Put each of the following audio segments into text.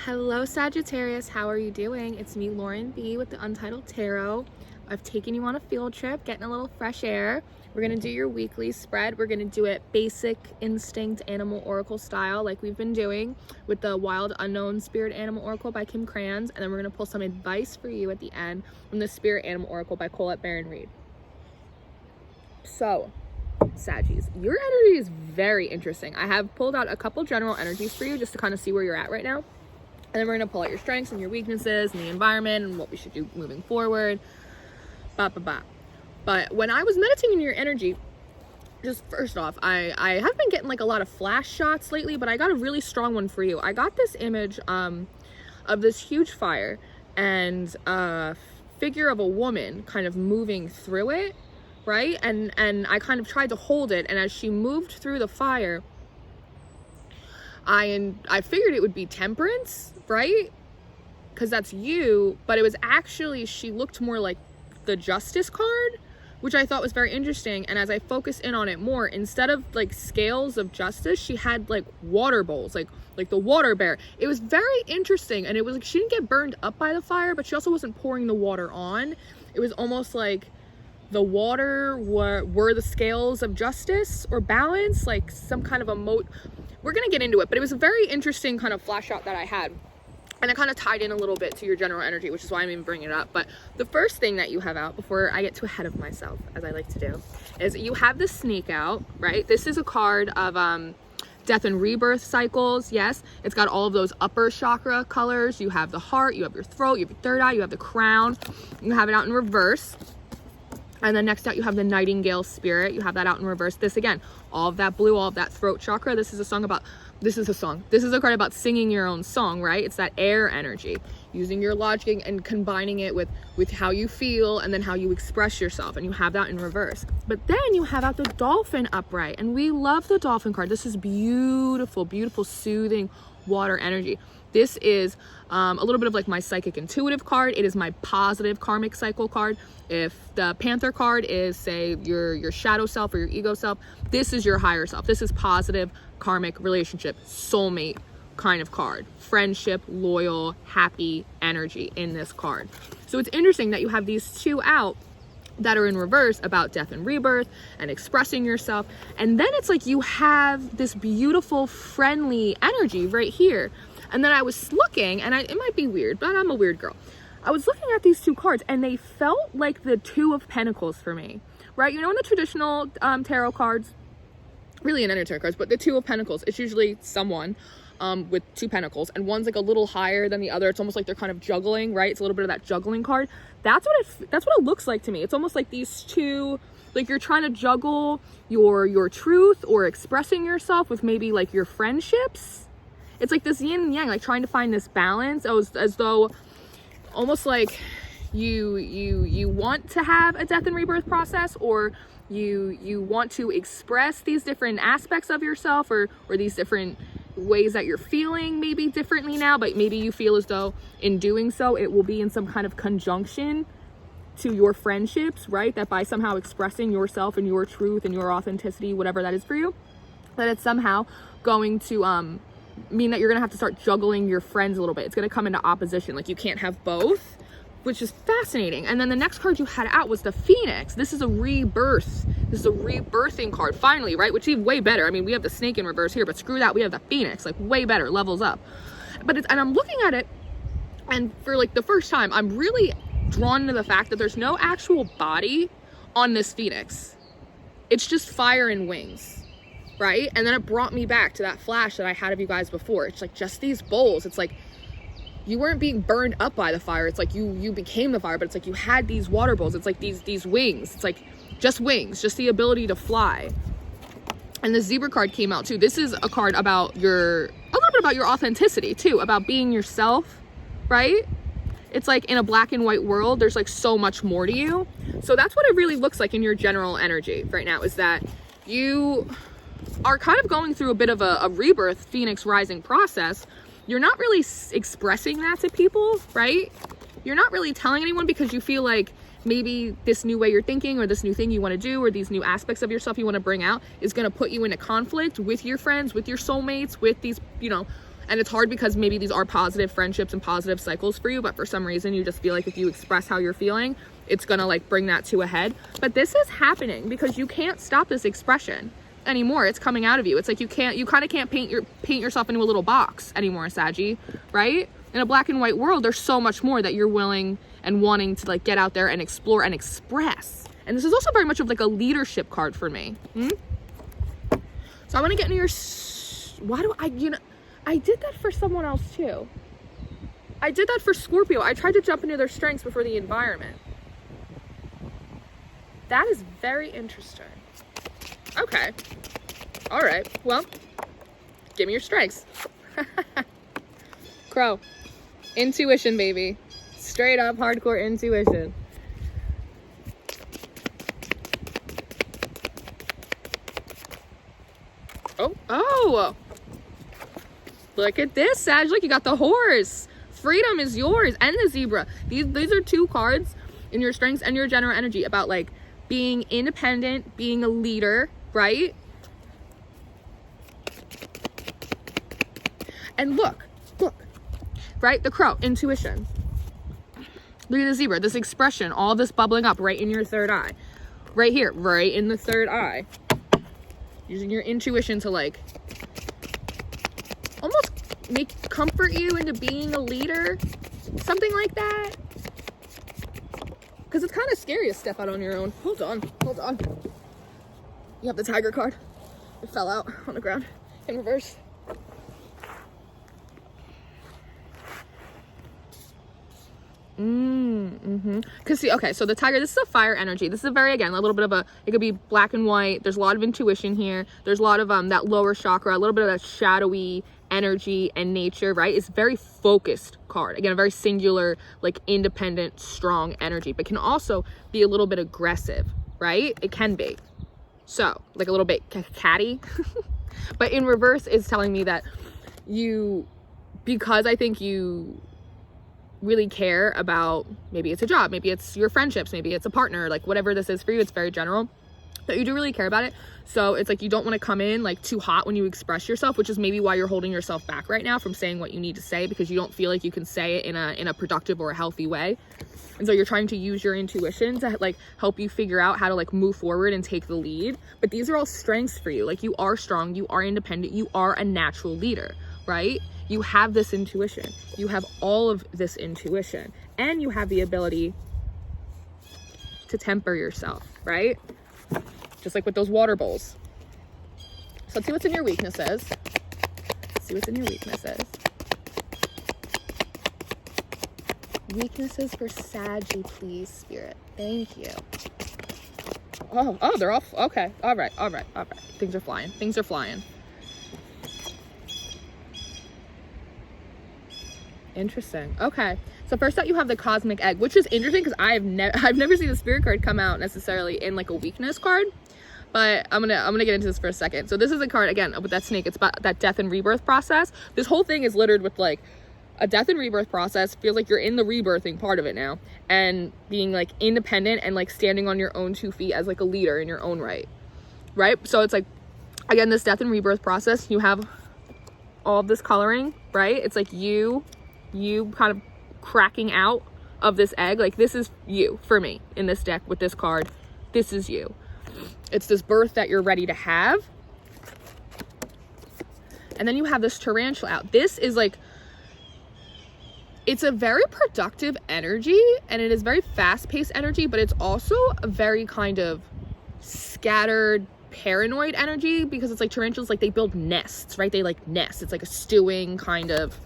Hello Sagittarius, how are you doing? It's me, Lauren B with the Untitled Tarot. I've taken you on a field trip, getting a little fresh air. We're gonna do your weekly spread. We're gonna do it basic instinct animal oracle style like we've been doing with the Wild Unknown Spirit Animal Oracle by Kim Krans, and then we're gonna pull some advice for you at the end from the Spirit Animal Oracle by Colette Baron Reed. So, Saggies, your energy is very interesting. I have pulled out a couple general energies for you just to kind of see where you're at right now. And then we're going to pull out your strengths and your weaknesses and the environment and what we should do moving forward. But when I was meditating in your energy, just first off, I have been getting like a lot of flash shots lately, but I got a really strong one for you. I got this image of this huge fire and a figure of a woman kind of moving through it, right? And I kind of tried to hold it, and as she moved through the fire, I figured it would be Temperance, right? Because that's you, but it was actually, she looked more like the Justice card, which I thought was very interesting. And as I focused in on it more, instead of like scales of justice, she had like water bowls, like the water bear. It was very interesting, and it was like she didn't get burned up by the fire, but she also wasn't pouring the water on. It was almost like the water were the scales of justice or balance, like some kind of a we're gonna get into it, but it was a very interesting kind of flash shot that I had, and it kind of tied in a little bit to your general energy, which is why I'm even bringing it up. But the first thing that you have out, before I get too ahead of myself, as I like to do, is you have the Sneak out, right? This is a card of death and rebirth cycles. Yes, it's got all of those upper chakra colors. You have the heart, you have your throat, you have your third eye, you have the crown. You have it out in reverse. And then next out, you have the Nightingale Spirit. You have that out in reverse. This again, all of that blue, all of that throat chakra. This is a card about singing your own song, right? It's that air energy, using your logic and combining it with how you feel and then how you express yourself. And you have that in reverse. But then you have out the Dolphin upright. And we love the Dolphin card. This is beautiful, beautiful, soothing water energy. This is a little bit of like my psychic intuitive card. It is my positive karmic cycle card. If the Panther card is, say, your shadow self or your ego self, this is your higher self. This is positive karmic relationship, soulmate kind of card. Friendship, loyal, happy energy in this card. So it's interesting that you have these two out that are in reverse about death and rebirth and expressing yourself. And then it's like you have this beautiful, friendly energy right here. And then I was looking, and it might be weird, but I'm a weird girl. I was looking at these two cards, and they felt like the Two of Pentacles for me, right? You know, in the traditional tarot cards, really in any tarot cards, but the Two of Pentacles, it's usually someone with two pentacles, and one's like a little higher than the other. It's almost like they're kind of juggling, right? It's a little bit of that juggling card. That's what it looks like to me. It's almost like these two, like you're trying to juggle your truth or expressing yourself with maybe like your friendships. It's like this yin and yang, like trying to find this balance, as though almost like you want to have a death and rebirth process, or you want to express these different aspects of yourself, or these different ways that you're feeling maybe differently now, but maybe you feel as though in doing so it will be in some kind of conjunction to your friendships, right? That by somehow expressing yourself and your truth and your authenticity, whatever that is for you, that it's somehow going to mean that you're gonna have to start juggling your friends a little bit. It's gonna come into opposition, like you can't have both, which is fascinating. And then the next card you had out was the Phoenix. This is a rebirth. This is a rebirthing card, finally, right? Which is way better. I mean, we have the Snake in reverse here, but screw that, we have the Phoenix, like way better, levels up. But and I'm looking at it, and for like the first time, I'm really drawn to the fact that there's no actual body on this Phoenix. It's just fire and wings. Right? And then it brought me back to that flash that I had of you guys before. It's like just these bowls. It's like you weren't being burned up by the fire. It's like you became the fire, but it's like you had these water bowls. It's like these wings. It's like just wings, just the ability to fly. And the Zebra card came out too. This is a card about a little bit about your authenticity too, about being yourself, right? It's like in a black and white world, there's like so much more to you. So that's what it really looks like in your general energy right now, is that you are kind of going through a bit of a rebirth, Phoenix rising process. You're not really expressing that to people, right? You're not really telling anyone because you feel like maybe this new way you're thinking, or this new thing you want to do, or these new aspects of yourself you want to bring out is going to put you into conflict with your friends, with your soulmates, with these, you know, And it's hard because maybe these are positive friendships and positive cycles for you, but for some reason you just feel like if you express how you're feeling, it's gonna like bring that to a head. But this is happening because you can't stop this expression anymore. It's coming out of you. It's like you kind of can't paint yourself into a little box anymore, Saggy, right? In a black and white world, there's so much more that you're willing and wanting to like get out there and explore and express. And this is also very much of like a leadership card for me. So I want to get into your, I did that for someone else too. I did that for Scorpio. I tried to jump into their strengths before the environment. That is very interesting. Okay. All right. Well, give me your strengths. Crow. Intuition, baby. Straight up hardcore intuition. Oh. Look at this, Sag. Look, you got the horse. Freedom is yours. And the zebra. These are two cards in your strengths and your general energy about like being independent, being a leader, right? And look, right? The crow, intuition. Look at the zebra, this expression, all this bubbling up right in your third eye. Right here, right in the third eye. Using your intuition to like almost comfort you into being a leader. Something like that. Because it's kind of scary to step out on your own. Hold on. You have the tiger card. It fell out on the ground in reverse. Because see, okay, so the tiger, this is a fire energy. This is a very, again, a little bit of a, it could be black and white. There's a lot of intuition here. There's a lot of that lower chakra, a little bit of that shadowy energy and nature, right? It's very focused card. Again, a very singular, like independent, strong energy, but can also be a little bit aggressive, right? It can be. So, like a little bit catty. But in reverse, it's telling me that because I think you really care about, maybe it's a job, maybe it's your friendships, maybe it's a partner, like whatever this is for you, it's very general, but you do really care about it. So it's like you don't want to come in like too hot when you express yourself, which is maybe why you're holding yourself back right now from saying what you need to say, because you don't feel like you can say it in a productive or a healthy way. And so you're trying to use your intuition to like help you figure out how to like move forward and take the lead. But these are all strengths for you. Like you are strong, you are independent, you are a natural leader, right? You have this intuition. You have all of this intuition. And you have the ability to temper yourself, right? Just like with those water bowls. So let's see what's in your weaknesses. Weaknesses for Saggy, please, Spirit. Thank you. Oh, they're off. Okay. All right. Things are flying. Interesting. Okay, so first out you have the cosmic egg, which is interesting because I've never seen the spirit card come out necessarily in like a weakness card, but I'm gonna get into this for a second. So this is a card, again, with that snake. It's about that death and rebirth process. This whole thing is littered with like a death and rebirth process. Feels like you're in the rebirthing part of it now, and being like independent and like standing on your own 2 feet as like a leader in your own right. So it's like, again, this death and rebirth process, you have all of this coloring, right? It's like you kind of cracking out of this egg. Like this is you for me in this deck with this card. This is you. It's this birth that you're ready to have. And then you have this tarantula out. This is like, it's a very productive energy, and it is very fast-paced energy, but it's also a very kind of scattered, paranoid energy, because it's like tarantulas, like they build nests, right? They like nest. It's like a stewing kind of.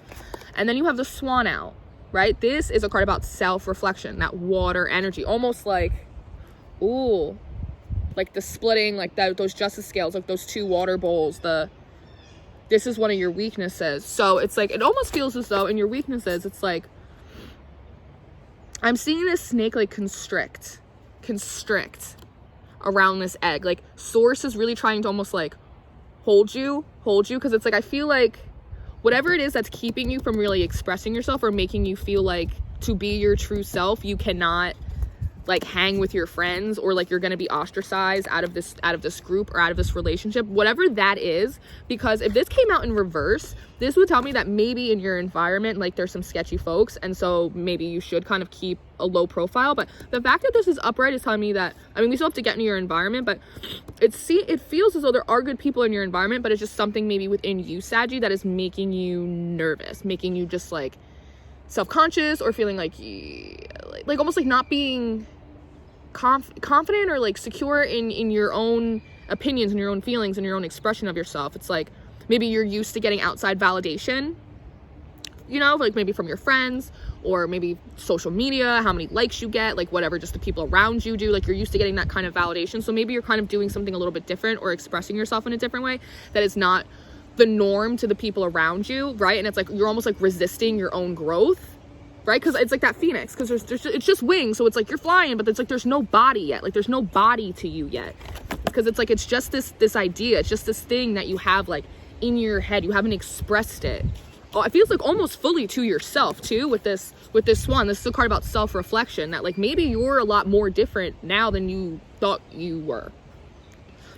And then you have the swan out, right? This is a card about self-reflection, that water energy, almost like, ooh, like the splitting, like that, those justice scales, like those two water bowls. This is one of your weaknesses. So it's like, it almost feels as though in your weaknesses, it's like, I'm seeing this snake like constrict around this egg. Like Source is really trying to almost like hold you, because it's like, I feel like whatever it is that's keeping you from really expressing yourself or making you feel like to be your true self, you cannot like hang with your friends, or like you're going to be ostracized out of this group or out of this relationship, whatever that is. Because if this came out in reverse, this would tell me that maybe in your environment, like there's some sketchy folks, and so maybe you should kind of keep a low profile. But the fact that this is upright is telling me that, I mean, we still have to get into your environment, but it feels as though there are good people in your environment, but it's just something maybe within you, Saggy, that is making you nervous, making you just like self-conscious, or feeling like almost like not being confident or like secure in your own opinions and your own feelings and your own expression of yourself. It's like maybe you're used to getting outside validation, you know, like maybe from your friends, or maybe social media, how many likes you get, like whatever just the people around you do, like you're used to getting that kind of validation. So maybe you're kind of doing something a little bit different, or expressing yourself in a different way that is not the norm to the people around you, right? And it's like you're almost like resisting your own growth, right? Because it's like that phoenix, because it's just wings, so it's like you're flying, but it's like there's no body yet, like there's no body to you yet, because it's like it's just this idea, it's just this thing that you have like in your head, you haven't expressed it. Oh, it feels like almost fully to yourself too with this swan. This is a card about self-reflection, that like maybe you're a lot more different now than you thought you were,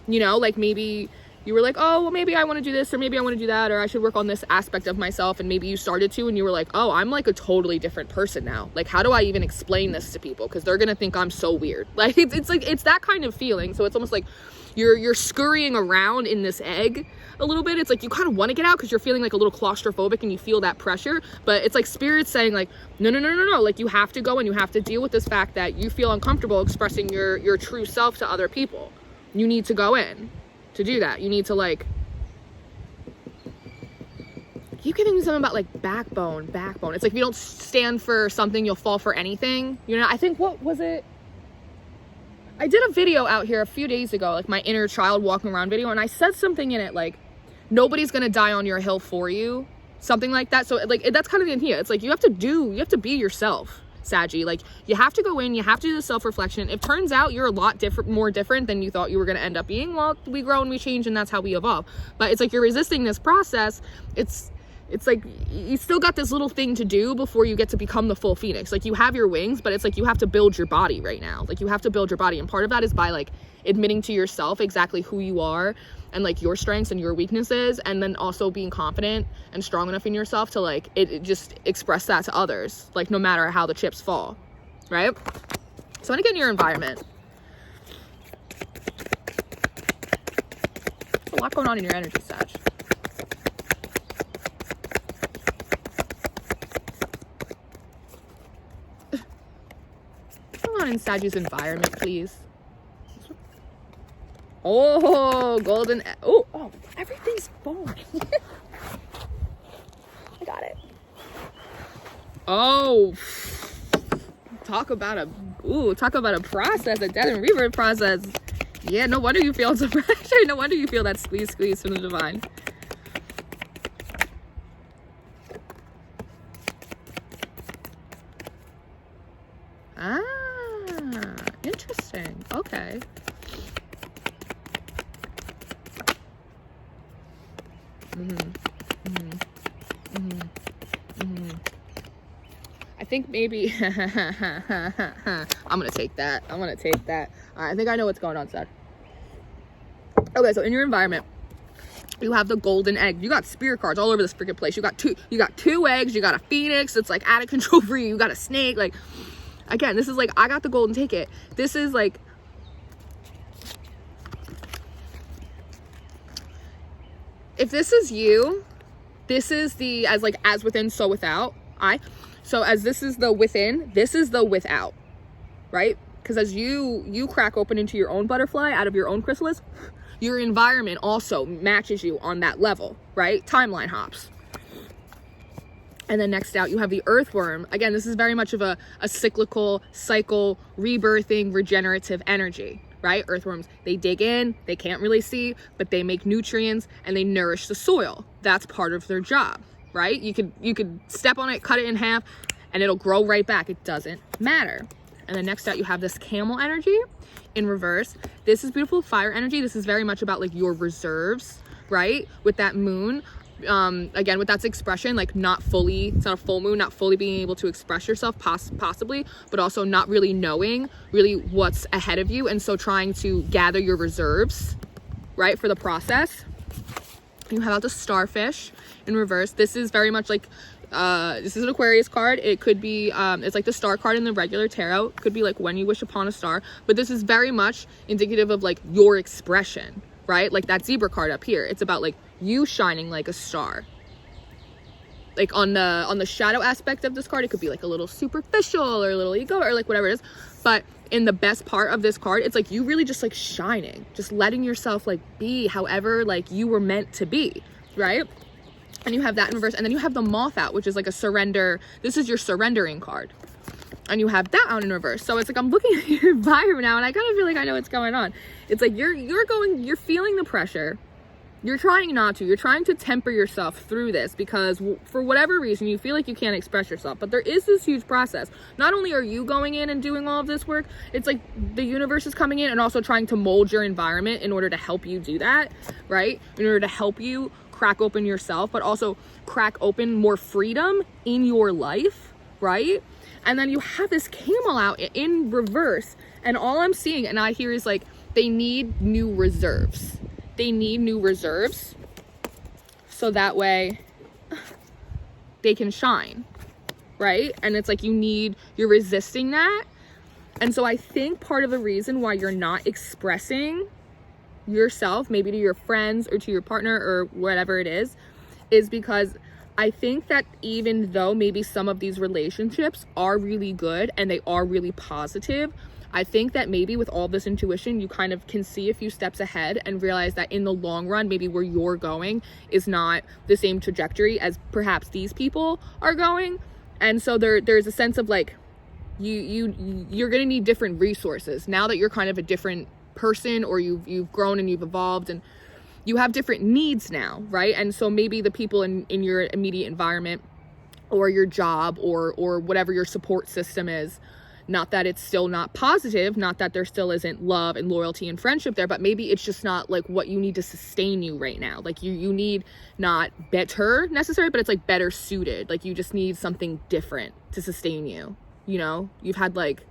you know, like maybe you were like, oh, well, maybe I want to do this, or maybe I want to do that, or I should work on this aspect of myself. And maybe you started to, and you were like, oh, I'm like a totally different person now. Like, how do I even explain this to people? Because they're going to think I'm so weird. Like, it's like, it's that kind of feeling. So it's almost like you're scurrying around in this egg a little bit. It's like you kind of want to get out because you're feeling like a little claustrophobic and you feel that pressure. But it's like spirit saying like, no. Like, you have to go and you have to deal with this fact that you feel uncomfortable expressing your true self to other people. You need to go in. To do that, you need to like, keep giving me something about like backbone. It's like if you don't stand for something, you'll fall for anything, you know. I think, what was it, I did a video out here a few days ago, like my inner child walking around video, and I said something in it like, nobody's gonna die on your hill for you, something like that. So like that's kind of the idea. It's like you have to be yourself, Saggy. Like you have to go in, you have to do the self-reflection. If it turns out you're a lot more different than you thought you were going to end up being, well, we grow and we change, and that's how we evolve. But it's like you're resisting this process. It's like you still got this little thing to do before you get to become the full phoenix. Like you have your wings, but it's like you have to build your body right now. Like you have to build your body, and part of that is by like admitting to yourself exactly who you are and like your strengths and your weaknesses, and then also being confident and strong enough in yourself to like it just express that to others, like no matter how the chips fall, right? So I want to get in your environment. There's a lot going on in your energy, Sag. What's going on in Sag's environment, please? Oh, golden. Oh, everything's falling. I got it. Oh, talk about a process, a death and rebirth process. Yeah, no wonder you feel so pressure. No wonder you feel that squeeze from the divine. Ah, interesting. Okay. I think maybe I'm gonna take that. All right, I think I know what's going on, Sag. Okay, so in your environment, you have the golden egg. You got spirit cards all over this freaking place. You got two eggs. You got a phoenix that's like out of control for you. You got a snake. Like, again, this is like, I got the golden ticket. This is like, if this is you, this is the, as within, so without. So as this is the within, this is the without, right? Because as you crack open into your own butterfly out of your own chrysalis, your environment also matches you on that level, right? Timeline hops. And then next out, you have the earthworm. Again, this is very much of a cyclical cycle, rebirthing, regenerative energy, right? Earthworms, they dig in, they can't really see, but they make nutrients and they nourish the soil. That's part of their job, right? You could step on it, cut it in half, and it'll grow right back. It doesn't matter. And then next out, you have this camel energy in reverse. This is beautiful fire energy. This is very much about like your reserves, right? With that moon. Again, with that's expression, like not fully, it's not a full moon, not fully being able to express yourself possibly, but also not really knowing really what's ahead of you. And so trying to gather your reserves, right, for the process. You have out the starfish in reverse. This is very much like, this is an Aquarius card. It could be, it's like the star card in the regular tarot. It could be like when you wish upon a star, but this is very much indicative of like your expression, right? Like that zebra card up here. It's about like you shining like a star. Like on the shadow aspect of this card, it could be like a little superficial or a little ego or like whatever it is. But in the best part of this card, it's like you really just like shining, just letting yourself like be however like you were meant to be, right? And you have that in reverse. And then you have the moth out, which is like a surrender. This is your surrendering card. And you have that out in reverse. So it's like, I'm looking at your vibe now and I kind of feel like I know what's going on. It's like you're feeling the pressure. You're trying not to. You're trying to temper yourself through this because for whatever reason, you feel like you can't express yourself. But there is this huge process. Not only are you going in and doing all of this work, it's like the universe is coming in and also trying to mold your environment in order to help you do that, right? In order to help you crack open yourself, but also crack open more freedom in your life, right? And then you have this camel out in reverse. And all I'm seeing and I hear is like, they need new reserves. They need new reserves so that way they can shine, right? And it's like you're resisting that. And so I think part of the reason why you're not expressing yourself, maybe to your friends or to your partner or whatever it is because I think that even though maybe some of these relationships are really good and they are really positive, I think that maybe with all this intuition, you kind of can see a few steps ahead and realize that in the long run, maybe where you're going is not the same trajectory as perhaps these people are going. And so there's a sense of like, you're going to need different resources now that you're kind of a different person or you've grown and you've evolved and you have different needs now, right? And so maybe the people in your immediate environment or your job or whatever your support system is, not that it's still not positive, not that there still isn't love and loyalty and friendship there, but maybe it's just not like what you need to sustain you right now. Like you need not better necessarily, but it's like better suited. Like you just need something different to sustain you. You know, you've had like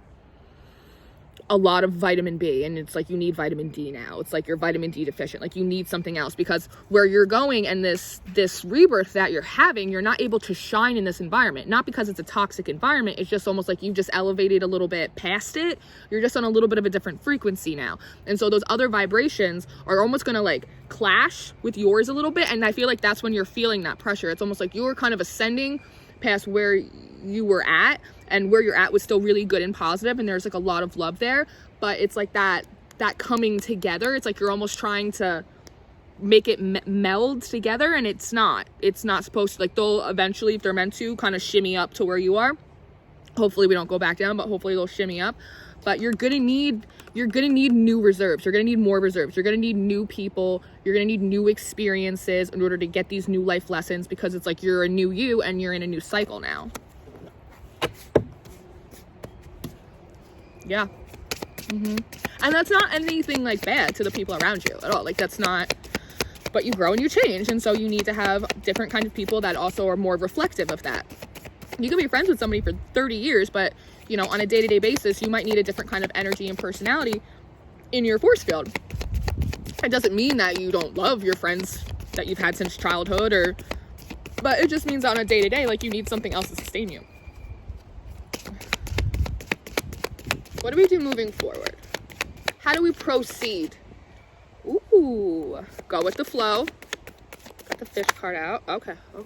a lot of vitamin B and it's like you need vitamin D now. It's like you're vitamin D deficient. Like you need something else because where you're going and this rebirth that you're having, you're not able to shine in this environment. Not because it's a toxic environment. It's just almost like you've just elevated a little bit past it. You're just on a little bit of a different frequency now. And so those other vibrations are almost going to like clash with yours a little bit. And I feel like that's when you're feeling that pressure. It's almost like you're kind of ascending past where you were at, and where you're at was still really good and positive and there's like a lot of love there, but it's like that coming together. It's like you're almost trying to make it meld together and it's not supposed to. Like they'll eventually, if they're meant to, kind of shimmy up to where you are. Hopefully we don't go back down, but hopefully they'll shimmy up. But you're gonna need new reserves. You're gonna need more reserves. You're gonna need new people. You're gonna need new experiences in order to get these new life lessons, because it's like you're a new you and you're in a new cycle now. Yeah. And that's not anything like bad to the people around you at all. Like that's not, but you grow and you change. And so you need to have different kind of people that also are more reflective of that. You can be friends with somebody for 30 years, but you know, on a day-to-day basis, you might need a different kind of energy and personality in your force field. It doesn't mean that you don't love your friends that you've had since childhood but it just means that on a day-to-day, like you need something else to sustain you. What do we do moving forward? How do we proceed? Ooh, go with the flow. Got the fish card out. Okay. Oh.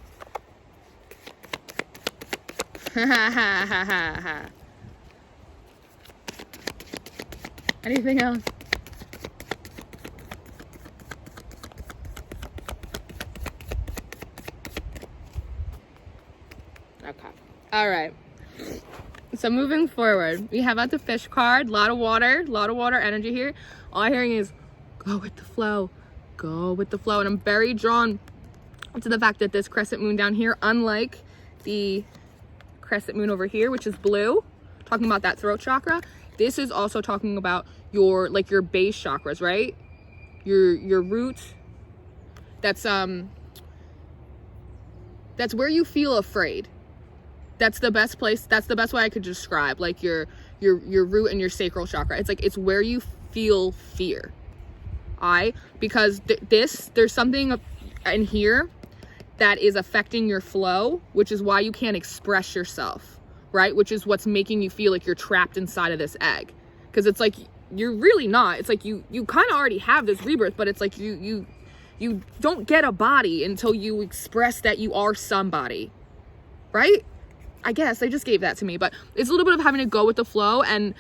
Anything else? Okay. All right. So moving forward, we have out the fish card. A lot of water energy here. All I'm hearing is go with the flow. Go with the flow. And I'm very drawn to the fact that this crescent moon down here, unlike the crescent moon over here, which is blue, talking about that throat chakra, this is also talking about your base chakras, right? Your root. That's That's where you feel afraid. That's the best place. That's the best way I could describe like your root and your sacral chakra. It's like, it's where you feel fear. Because there's something in here that is affecting your flow, which is why you can't express yourself, right? Which is what's making you feel like you're trapped inside of this egg. Because it's like, you're really not. It's like you kind of already have this rebirth, but it's like you don't get a body until you express that you are somebody, right? I guess they just gave that to me, but it's a little bit of having to go with the flow, and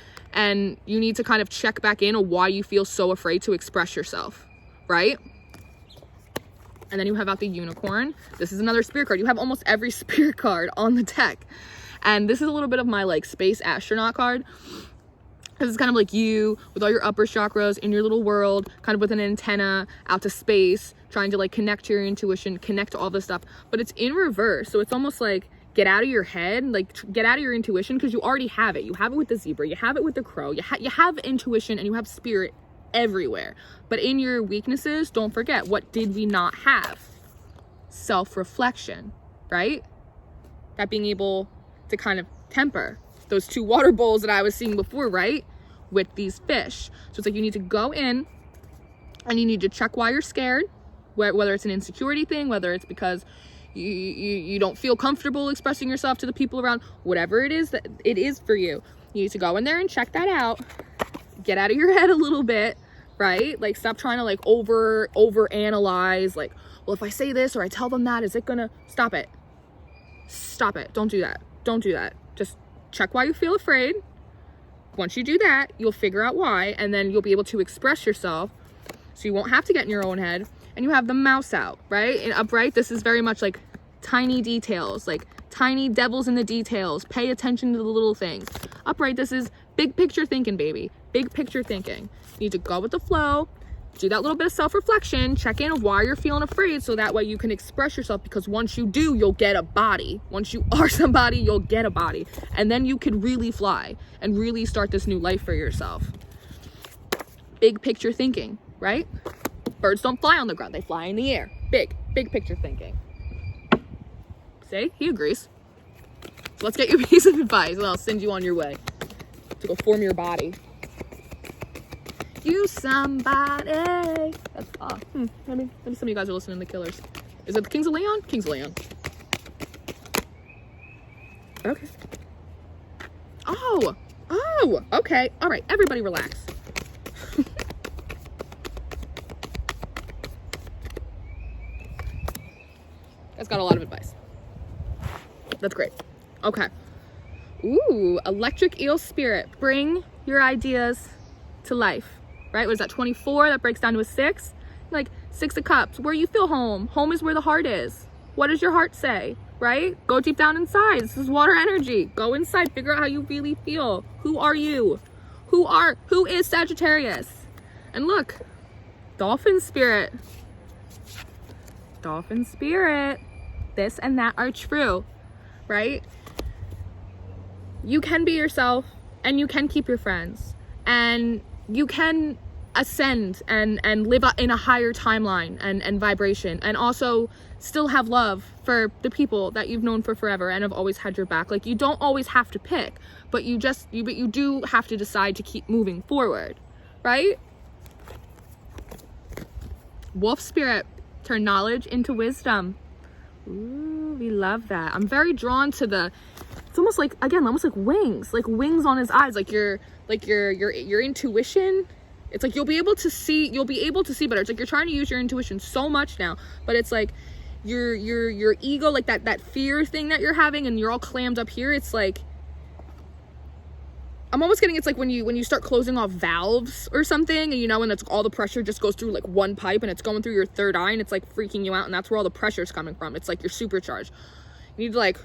you need to kind of check back in on why you feel so afraid to express yourself, right? And then you have out the unicorn. This is another spirit card. You have almost every spirit card on the deck. And this is a little bit of my like space astronaut card. Because it's kind of like you with all your upper chakras in your little world, kind of with an antenna out to space, trying to like connect to your intuition, connect to all this stuff. But it's in reverse. So it's almost like, get out of your head, like get out of your intuition, because you already have it. You have it with the zebra, you have it with the crow, you have intuition, and you have spirit everywhere. But in your weaknesses, don't forget, what did we not have? Self-reflection, right? That being able to kind of temper those two water bowls that I was seeing before, right? With these fish. So it's like, you need to go in and you need to check why you're scared, whether it's an insecurity thing, whether it's because you don't feel comfortable expressing yourself to the people around, whatever it is that it is for you. You need to go in there and check that out. Get out of your head a little bit, right? Like, stop trying to like over analyze, like, well, if I say this or I tell them that, is it gonna stop it? Stop it. Don't do that. Don't do that. Just check why you feel afraid. Once you do that, you'll figure out why, and then you'll be able to express yourself, so you won't have to get in your own head. And you have the mouse out, right? And upright, this is very much like tiny details, like tiny devils in the details. Pay attention to the little things. Upright, this is big picture thinking, baby. Big picture thinking. You need to go with the flow, do that little bit of self-reflection, check in on why you're feeling afraid, so that way you can express yourself, because once you do, you'll get a body. Once you are somebody, you'll get a body. And then you could really fly and really start this new life for yourself. Big picture thinking, right? Birds don't fly on the ground, they fly in the air. Big picture thinking. See, he agrees. So let's get you a piece of advice and I'll send you on your way to go form your body. You somebody. That's maybe some of you guys are listening to The Killers. Is it the Kings of Leon? Kings of Leon. Okay. Oh, okay. All right, everybody relax. That's got a lot of advice. That's great. Okay. Ooh, electric eel spirit. Bring your ideas to life. Right? What is that, 24? That breaks down to a 6. Like 6 of Cups. Where you feel home. Home is where the heart is. What does your heart say? Right? Go deep down inside. This is water energy. Go inside. Figure out how you really feel. Who are you? Who is Sagittarius? And look, dolphin spirit. Dolphin spirit. This and that are true, right? You can be yourself, and you can keep your friends, and you can ascend and live in a higher timeline and vibration, and also still have love for the people that you've known for forever and have always had your back. Like, you don't always have to pick, but you do have to decide to keep moving forward, right? Wolf spirit. Turn knowledge into wisdom. Ooh, we love that. I'm very drawn to it's almost like, again, almost like wings on his eyes, like your intuition. It's like you'll be able to see better. It's like you're trying to use your intuition so much now, but it's like your ego, like that fear thing that you're having, and you're all clammed up here. It's like, I'm almost getting, it's like when you start closing off valves or something, and and it's all the pressure just goes through like one pipe, and it's going through your third eye, and it's like freaking you out, and that's where all the pressure is coming from. It's like you're supercharged. You need to like,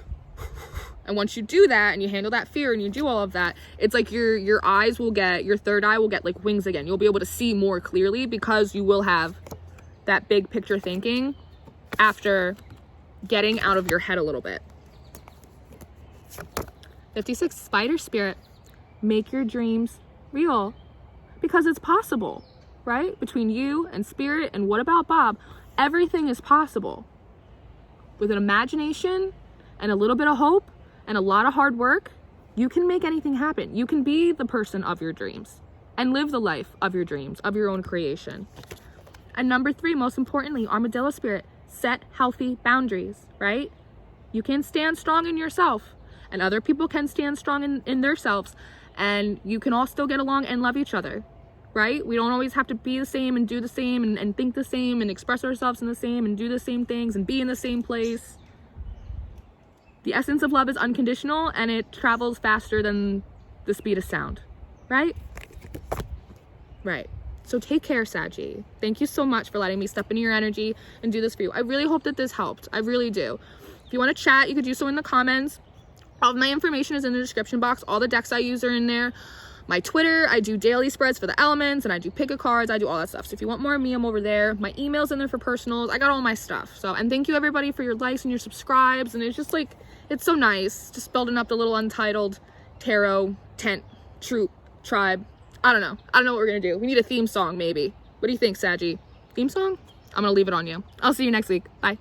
and once you do that and you handle that fear and you do all of that, it's like your third eye will get like wings again. You'll be able to see more clearly, because you will have that big picture thinking after getting out of your head a little bit. 56, spider spirit. Make your dreams real, because it's possible, right? Between you and spirit and what about Bob, everything is possible. with an imagination and a little bit of hope and a lot of hard work, you can make anything happen. You can be the person of your dreams and live the life of your dreams, of your own creation. And number 3, most importantly, Armadillo Spirit, set healthy boundaries, right? You can stand strong in yourself, and other people can stand strong in themselves, and you can all still get along and love each other, right? We don't always have to be the same and do the same and think the same and express ourselves in the same and do the same things and be in the same place. The essence of love is unconditional, and it travels faster than the speed of sound, right? Right. So take care, Saggy. Thank you so much for letting me step into your energy and do this for you. I really hope that this helped. I really do. If you want to chat, you could do so in the comments. All of my information is in the description box. All the decks I use are in there. My Twitter, I do daily spreads for the elements, and I do pick-a-cards. I do all that stuff. So if you want more of me, I'm over there. My email's in there for personals. I got all my stuff. So, and thank you everybody for your likes and your subscribes. And it's just like, it's so nice. Just building up the little Untitled Tarot tent, troop, tribe. I don't know what we're gonna do. We need a theme song, maybe. What do you think, Saggy? Theme song? I'm gonna leave it on you. I'll see you next week. Bye.